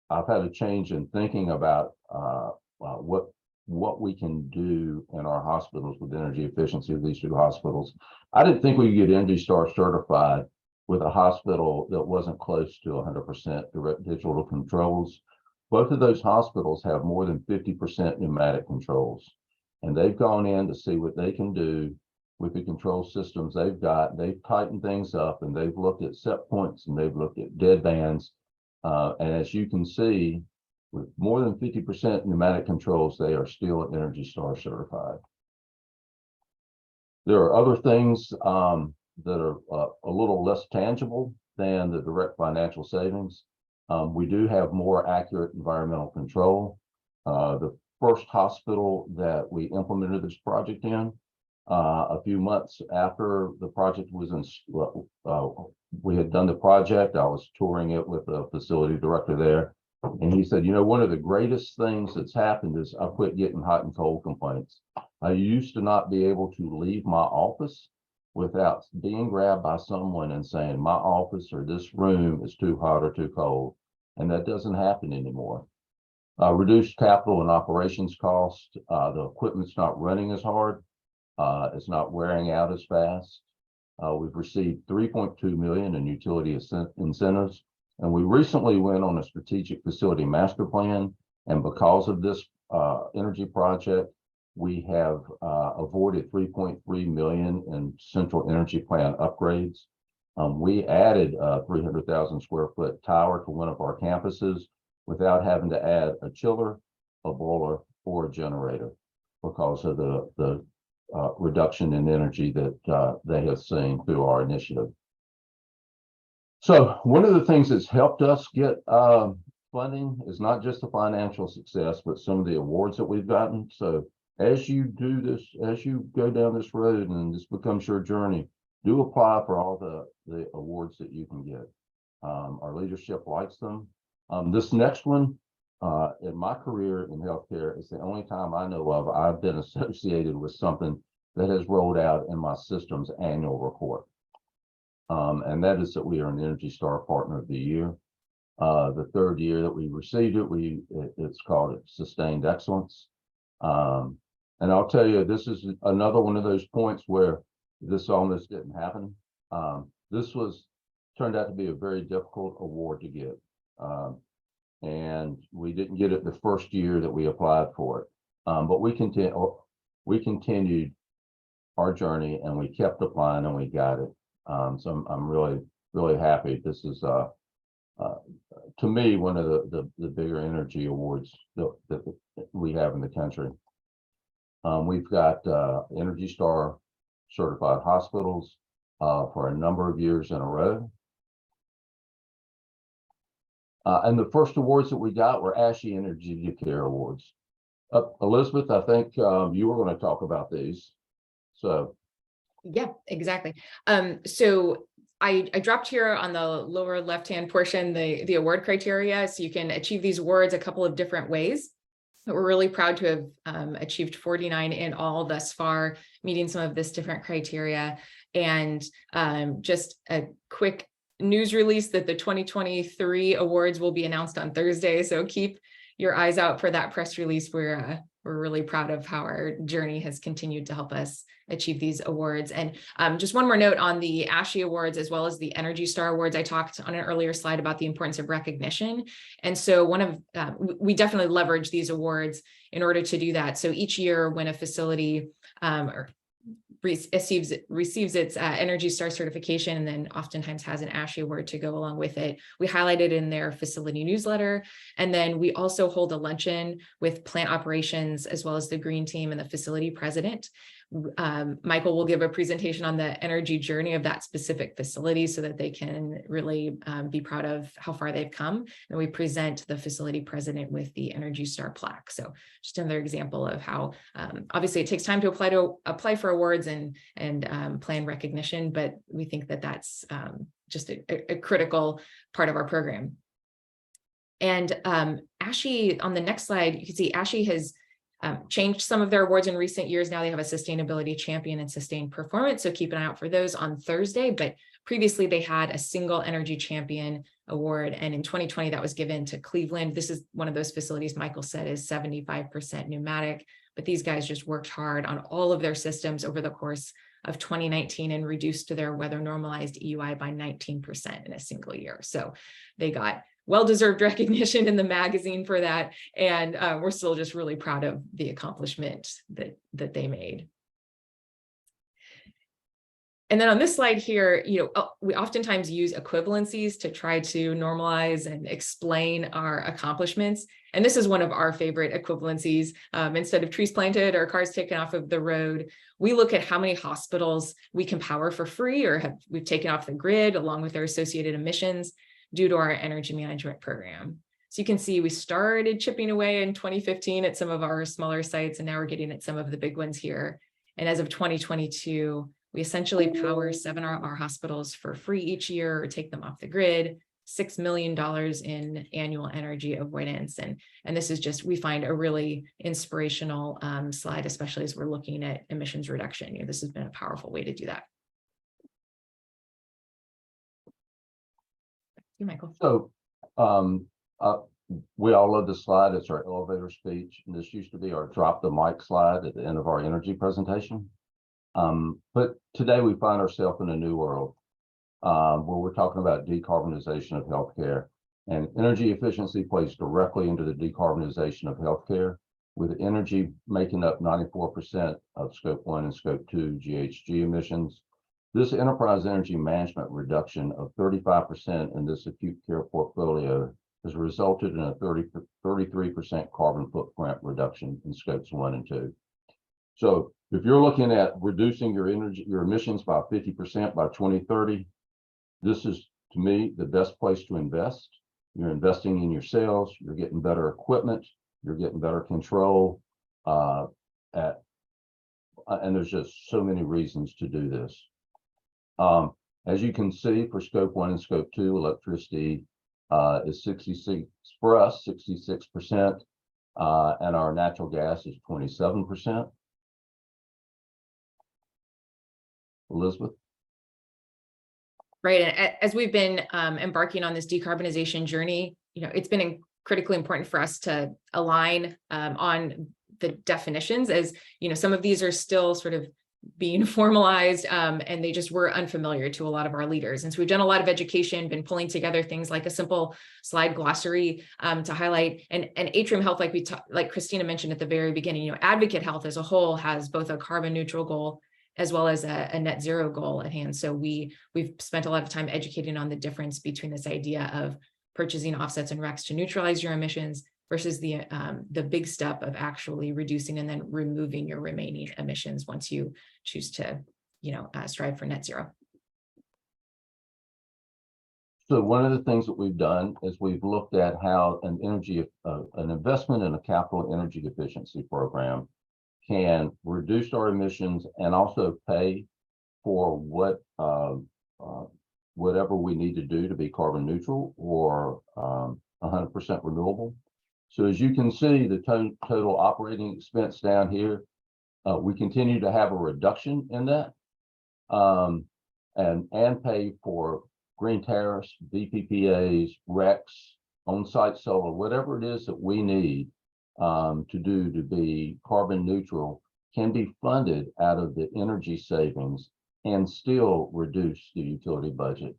I've had a change in thinking about what we can do in our hospitals with energy efficiency of these 2 hospitals. I didn't think we could get Energy Star certified with a hospital that wasn't close to 100% direct digital controls. Both of those hospitals have more than 50% pneumatic controls, and they've gone in to see what they can do with the control systems they've got. They've tightened things up, and they've looked at set points, and they've looked at dead bands. And as you can see, with more than 50% pneumatic controls, they are still Energy Star certified. There are other things that are a little less tangible than the direct financial savings. We do have more accurate environmental control. The first hospital that we implemented this project in, a few months after the project was we had done the project, I was touring it with the facility director there. And he said, you know, one of the greatest things that's happened is I quit getting hot and cold complaints. I used to not be able to leave my office without being grabbed by someone and saying, my office or this room is too hot or too cold. And that doesn't happen anymore. Reduced capital and operations cost. The equipment's not running as hard. It's not wearing out as fast. We've received $3.2 million in utility incentives. And we recently went on a strategic facility master plan. And because of this energy project, we have avoided $3.3 million in central energy plant upgrades. We added a 300,000 square foot tower to one of our campuses without having to add a chiller, a boiler, or a generator because of the reduction in energy that they have seen through our initiative. So one of the things that's helped us get funding is not just the financial success, but some of the awards that we've gotten. So as you do this, as you go down this road and this becomes your journey, do apply for all the awards that you can get. Our leadership likes them. This next one, in my career in healthcare, is the only time I know of I've been associated with something that has rolled out in my system's annual report. And that is that we are an Energy Star Partner of the Year. The 3rd year that we received it, it's called Sustained Excellence. And I'll tell you, this is another one of those points where this almost didn't happen. This turned out to be a very difficult award to get. And we didn't get it the first year that we applied for it. But we continued our journey, and we kept applying, and we got it. So I'm really, really happy. This is, to me, one of the bigger energy awards that we have in the country. We've got Energy Star certified hospitals for a number of years in a row. And the first awards that we got were SrHE Energy Care Awards. Elizabeth, I think you were going to talk about these. So. Yeah, exactly. So I dropped here on the lower left-hand portion, the award criteria. So you can achieve these awards a couple of different ways. But we're really proud to have achieved 49 in all thus far, meeting some of this different criteria. And just a quick news release that the 2023 awards will be announced on Thursday. So keep your eyes out for that press release. We're really proud of how our journey has continued to help us achieve these awards. And just one more note on the SrHE Awards, as well as the Energy Star Awards. I talked on an earlier slide about the importance of recognition. And so we definitely leverage these awards in order to do that. So each year when a facility receives its Energy Star certification, and then oftentimes has an SrHE award to go along with it, we highlight it in their facility newsletter. And then we also hold a luncheon with plant operations, as well as the green team and the facility president, Michael will give a presentation on the energy journey of that specific facility so that they can really be proud of how far they've come. And we present the facility president with the Energy Star plaque. So just another example of how obviously it takes time to apply for awards and plan recognition, but we think that that's just a critical part of our program. And SrHE, on the next slide, you can see SrHE has changed some of their awards in recent years. Now they have a sustainability champion and sustained performance. So keep an eye out for those on Thursday. But previously they had a single energy champion award. And in 2020, that was given to Cleveland. This is one of those facilities Michael said is 75% pneumatic, but these guys just worked hard on all of their systems over the course of 2019 and reduced to their weather normalized EUI by 19% in a single year. So they got well-deserved recognition in the magazine for that. And we're still just really proud of the accomplishment that they made. And then on this slide here, we oftentimes use equivalencies to try to normalize and explain our accomplishments. And this is one of our favorite equivalencies. Instead of trees planted or cars taken off of the road, we look at how many hospitals we can power for free or we've taken off the grid along with their associated emissions due to our energy management program. So you can see we started chipping away in 2015 at some of our smaller sites, and now we're getting at some of the big ones here. And as of 2022, we essentially power 7 of our hospitals for free each year or take them off the grid, $6 million in annual energy avoidance. And this is just, we find a really inspirational slide, especially as we're looking at emissions reduction. This has been a powerful way to do that. You, Michael. So we all love this slide. It's our elevator speech. And this used to be our drop the mic slide at the end of our energy presentation. But today we find ourselves in a new world where we're talking about decarbonization of healthcare, and energy efficiency plays directly into the decarbonization of healthcare, with energy making up 94% of Scope 1 and Scope 2 GHG emissions. This enterprise energy management reduction of 35% in this acute care portfolio has resulted in a 33% carbon footprint reduction in Scopes 1 and 2. So if you're looking at reducing your emissions by 50% by 2030, this is, to me, the best place to invest. You're investing in yourselves, you're getting better equipment, you're getting better control, and there's just so many reasons to do this. As you can see, for Scope 1 and Scope 2, electricity is 66 for us, 66%, and our natural gas is 27%. Elizabeth? Right, and as we've been embarking on this decarbonization journey, it's been critically important for us to align on the definitions, as some of these are still sort of being formalized and they just were unfamiliar to a lot of our leaders. And so we've done a lot of education, been pulling together things like a simple slide glossary to highlight. And Atrium Health, like Christina mentioned at the very beginning, Advocate Health as a whole has both a carbon neutral goal as well as a net zero goal at hand. So we've spent a lot of time educating on the difference between this idea of purchasing offsets and RECs to neutralize your emissions versus the big step of actually reducing and then removing your remaining emissions once you choose to, strive for net zero. So one of the things that we've done is we've looked at how an investment in a capital energy efficiency program can reduce our emissions and also pay for whatever we need to do to be carbon neutral or 100% renewable. So as you can see, the total operating expense down here, we continue to have a reduction in that and pay for green tariffs, VPPAs, RECs, on-site solar, whatever it is that we need to be carbon neutral can be funded out of the energy savings and still reduce the utility budget.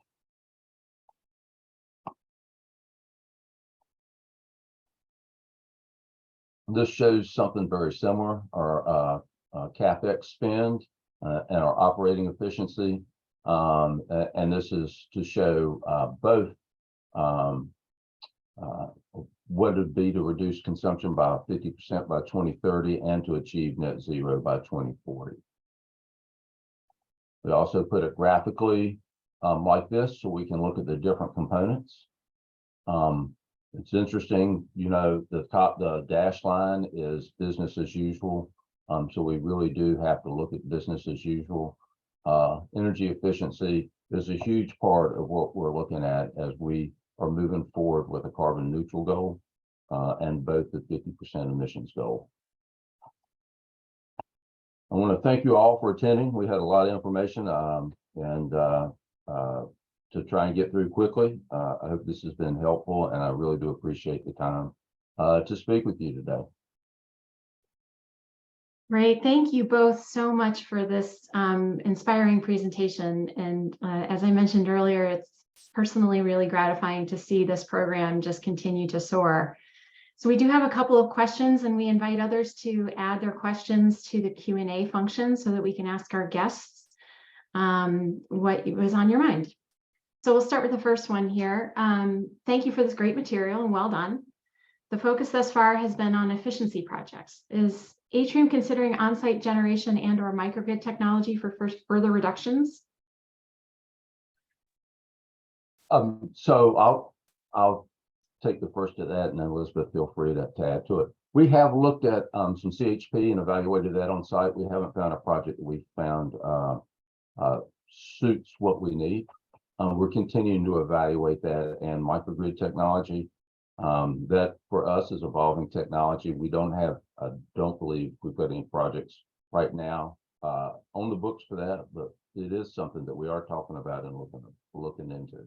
This shows something very similar, our CapEx spend and our operating efficiency. And this is to show both what it would be to reduce consumption by 50% by 2030 and to achieve net zero by 2040. We also put it graphically like this so we can look at the different components. It's interesting, you know, the dash line is business as usual. So we really do have to look at business as usual. Energy efficiency is a huge part of what we're looking at as we are moving forward with a carbon neutral goal and both the 50% emissions goal. I want to thank you all for attending. We had a lot of information to try and get through quickly. I hope this has been helpful, and I really do appreciate the time to speak with you today. Great. Thank you both so much for this inspiring presentation. And as I mentioned earlier, it's personally really gratifying to see this program just continue to soar. So we do have a couple of questions, and we invite others to add their questions to the Q&A function so that we can ask our guests what was on your mind. So we'll start with the first one here. Thank you for this great material and well done. The focus thus far has been on efficiency projects. Is Atrium considering on-site generation and or microgrid technology for further reductions? So I'll take the first of that, and then Elizabeth, feel free to add to it. We have looked at some CHP and evaluated that on site. We haven't found a project that we found suits what we need. We're continuing to evaluate that, and microgrid technology that for us is evolving technology. We don't believe we've got any projects right now on the books for that, but it is something that we are talking about and looking into.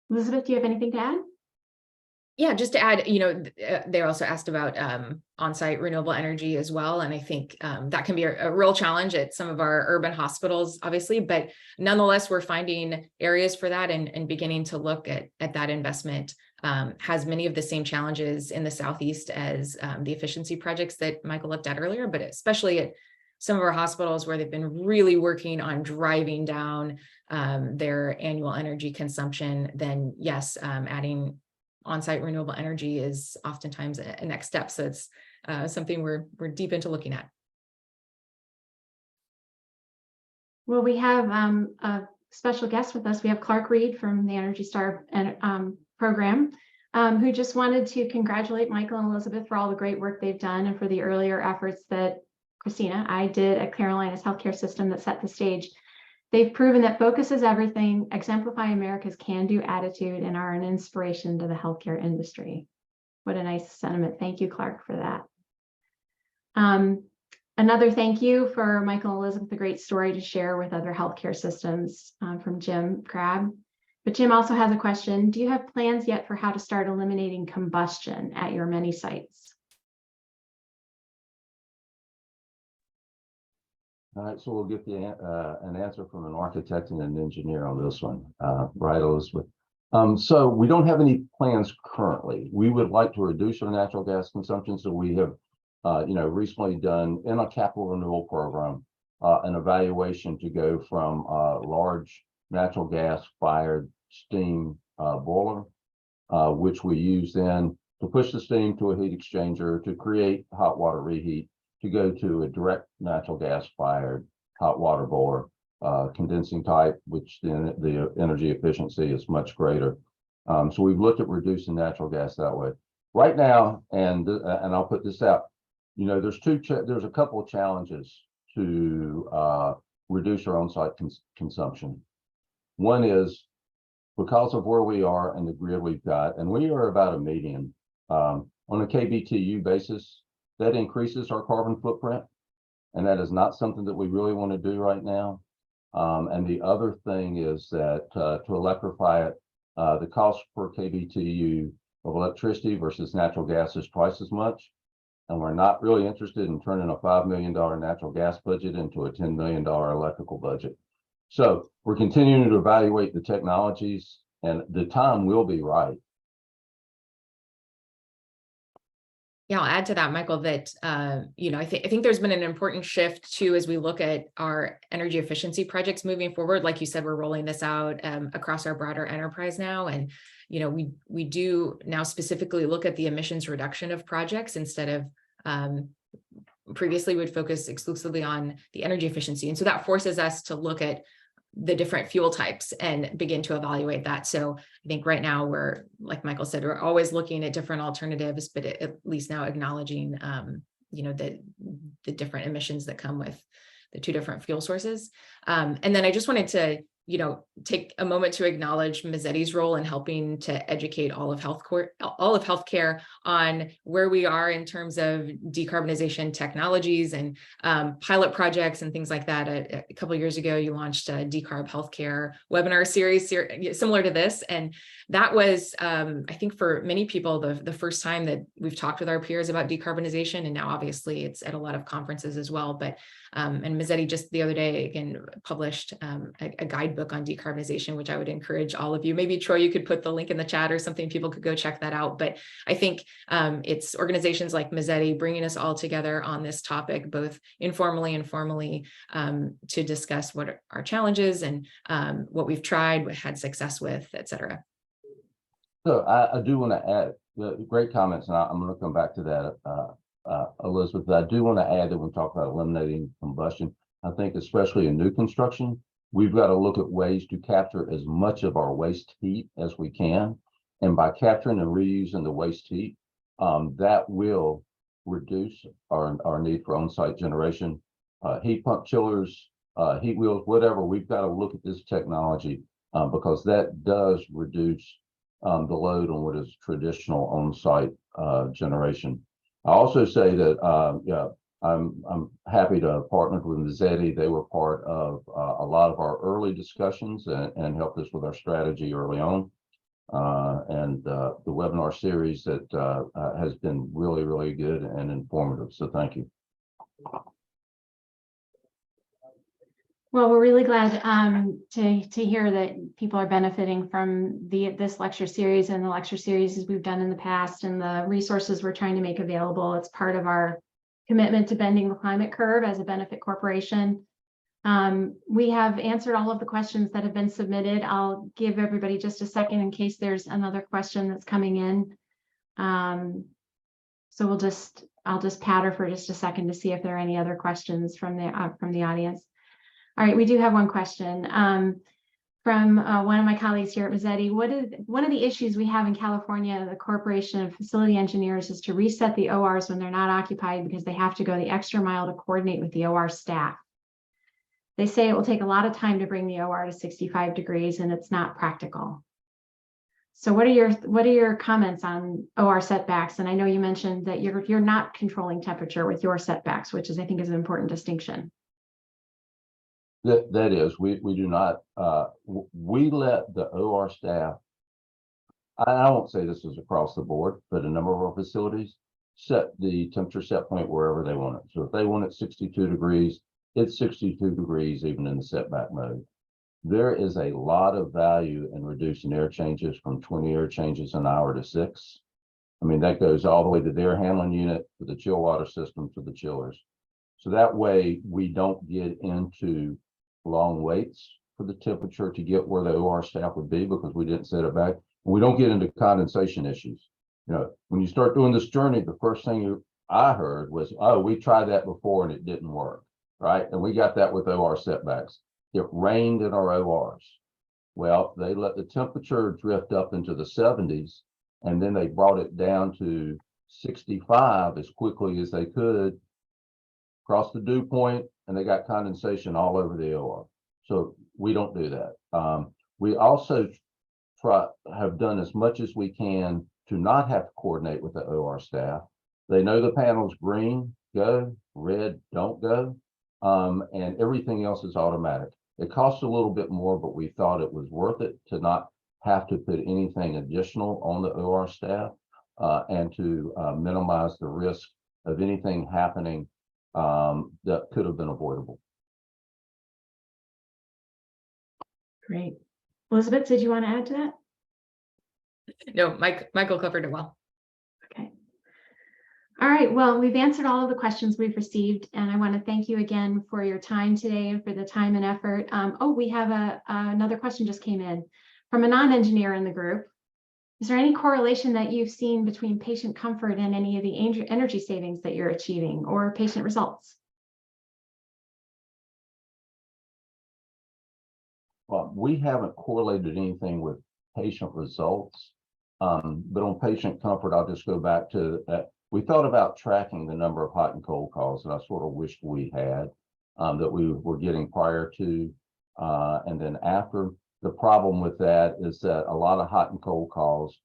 Elizabeth, do you have anything to add? Yeah, just to add, you know, they also asked about on-site renewable energy as well. And I think that can be a real challenge at some of our urban hospitals, obviously, but nonetheless, we're finding areas for that and beginning to look at that investment. Has many of the same challenges in the Southeast as the efficiency projects that Michael looked at earlier, but especially at some of our hospitals where they've been really working on driving down their annual energy consumption, then yes, adding on-site renewable energy is oftentimes a next step. So it's something we're deep into looking at. Well, we have a special guest with us. We have Clark Reed from the Energy Star program, who just wanted to congratulate Michael and Elizabeth for all the great work they've done and for the earlier efforts that Christina, I did at Carolina's healthcare system that set the stage. They've proven that focus is everything, exemplify America's can-do attitude, and are an inspiration to the healthcare industry. What a nice sentiment. Thank you, Clark, for that. Another thank you for Michael and Elizabeth, a great story to share with other healthcare systems from Jim Crabb. But Jim also has a question. Do you have plans yet for how to start eliminating combustion at your many sites? All right, so we'll get an answer from an architect and an engineer on this one, right, Elizabeth? So we don't have any plans currently. We would like to reduce our natural gas consumption, so we have, recently done in a capital renewal program an evaluation to go from a large natural gas-fired steam boiler, which we use then to push the steam to a heat exchanger to create hot water reheat, to go to a direct natural gas fired hot water boiler, condensing type, which then the energy efficiency is much greater. So we've looked at reducing natural gas that way. Right now, and I'll put this out, there's a couple of challenges to reduce our on-site consumption. One is because of where we are and the grid we've got, and we are about a median on a KBTU basis. That increases our carbon footprint, and that is not something that we really want to do right now. And the other thing is that to electrify it, the cost per KBTU of electricity versus natural gas is twice as much. And we're not really interested in turning a $5 million natural gas budget into a $10 million electrical budget. So we're continuing to evaluate the technologies, and the time will be right. Yeah, I'll add to that, Michael, that, I think there's been an important shift too, as we look at our energy efficiency projects moving forward. Like you said, we're rolling this out across our broader enterprise now. And, we do now specifically look at the emissions reduction of projects instead of previously would focus exclusively on the energy efficiency. And so that forces us to look at the different fuel types and begin to evaluate that. So I think right now we're, like Michael said, we're always looking at different alternatives, but at least now acknowledging, the different emissions that come with the two different fuel sources. And then I just wanted to, take a moment to acknowledge Mazzetti's role in helping to educate all of healthcare on where we are in terms of decarbonization technologies and pilot projects and things like that. A couple of years ago, you launched a Decarb Healthcare webinar series similar to this. And that was, I think for many people, the first time that we've talked with our peers about decarbonization. And now obviously it's at a lot of conferences as well. But and Mazzetti just the other day, again, published a guidebook on decarbonization, which I would encourage all of you. Maybe Troy, you could put the link in the chat or something, people could go check that out. But I think it's organizations like Mazzetti bringing us all together on this topic, both informally and formally, to discuss what are our challenges and what we've tried, what had success with, et cetera. So I do want to add great comments, and I'm going to come back to that, Elizabeth. But I do want to add that when we talk about eliminating combustion, I think especially in new construction, we've got to look at ways to capture as much of our waste heat as we can. And by capturing and reusing the waste heat, that will reduce our need for on-site generation, heat pump chillers, heat wheels, whatever. We've got to look at this technology because that does reduce the load on what is traditional on-site generation. I also say that I'm happy to partner with Mazzetti. They were part of a lot of our early discussions and helped us with our strategy early on. And the webinar series that has been really, really good and informative. So thank you. Well, we're really glad to hear that people are benefiting from this lecture series and the lecture series we've done in the past and the resources we're trying to make available. It's part of our commitment to bending the climate curve as a benefit corporation. We have answered all of the questions that have been submitted. I'll give everybody just a second in case there's another question that's coming in. So I'll just patter for just a second to see if there are any other questions from the audience. All right, we do have one question from one of my colleagues here at Mazzetti. One of the issues we have in California, the Corporation of Facility Engineers, is to reset the ORs when they're not occupied because they have to go the extra mile to coordinate with the OR staff. They say it will take a lot of time to bring the OR to 65 degrees and it's not practical. So what are your comments on OR setbacks? And I know you mentioned that you're not controlling temperature with your setbacks, which I think is an important distinction. That is, we do not, we let the OR staff, I won't say this is across the board, but a number of our facilities set the temperature set point wherever they want it. So if they want it 62 degrees, it's 62 degrees even in the setback mode. There is a lot of value in reducing air changes from 20 air changes an hour to 6. I mean, that goes all the way to the air handling unit, to the chill water system, to the chillers. So that way we don't get into long waits for the temperature to get where the OR staff would be because we didn't set it back. And we don't get into condensation issues. You know, when you start doing this journey, the first thing I heard was, oh, we tried that before and it didn't work, right? And we got that with OR setbacks. It rained in our ORs. Well, they let the temperature drift up into the 70s and then they brought it down to 65 as quickly as they could across the dew point, and they got condensation all over the OR. So we don't do that. We also have done as much as we can to not have to coordinate with the OR staff. They know the panel's green, go, red, don't go, and everything else is automatic. It costs a little bit more, but we thought it was worth it to not have to put anything additional on the OR staff and to minimize the risk of anything happening that could have been avoidable. Great. Elizabeth, did you want to add to that? No, Michael covered it well. Okay. All right. Well, we've answered all of the questions we've received, and I want to thank you again for your time today and for the time and effort. Oh, we have another question just came in from a non-engineer in the group. Is there any correlation that you've seen between patient comfort and any of the energy savings that you're achieving or patient results? Well, we haven't correlated anything with patient results, but on patient comfort, I'll just go back to that. We thought about tracking the number of hot and cold calls, and I sort of wished we had, that we were getting prior to, and then after. The problem with that is that a lot of hot and cold calls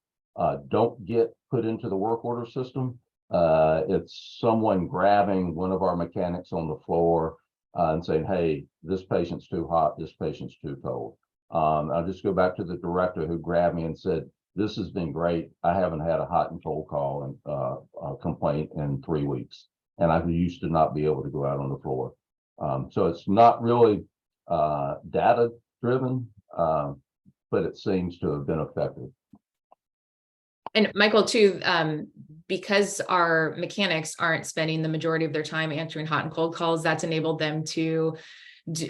don't get put into the work order system. It's someone grabbing one of our mechanics on the floor and saying, hey, this patient's too hot, this patient's too cold. I'll just go back to the director who grabbed me and said, this has been great. I haven't had a hot and cold call and complaint in 3 weeks. And I used to not be able to go out on the floor. So it's not really data driven, but it seems to have been effective. And Michael, too, because our mechanics aren't spending the majority of their time answering hot and cold calls, that's enabled them to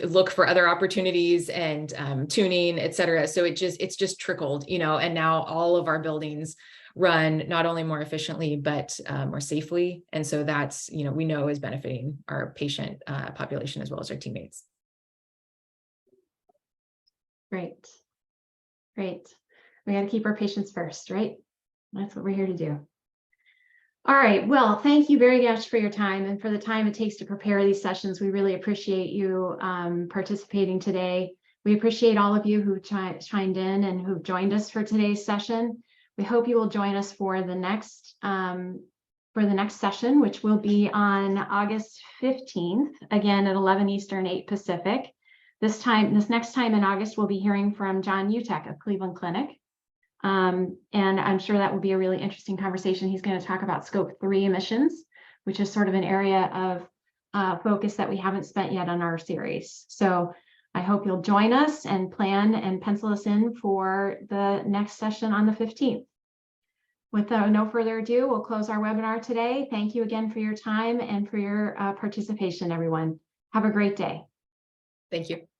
look for other opportunities and tuning, et cetera. So it's just trickled, and now all of our buildings run not only more efficiently, but more safely. And so that's, we know is benefiting our patient population as well as our teammates. Great. Great. We got to keep our patients first, right? That's what we're here to do. All right. Well, thank you very much for your time and for the time it takes to prepare these sessions. We really appreciate you participating today. We appreciate all of you who chimed in and who've joined us for today's session. We hope you will join us for the next session, which will be on August 15th, again at 11 Eastern, 8 Pacific. This next time in August, we'll be hearing from John Utek of Cleveland Clinic. And I'm sure that will be a really interesting conversation. He's going to talk about Scope 3 emissions, which is sort of an area of focus that we haven't spent yet on our series. So I hope you'll join us and plan and pencil us in for the next session on the 15th. With no further ado, we'll close our webinar today. Thank you again for your time and for your participation, everyone. Have a great day. Thank you.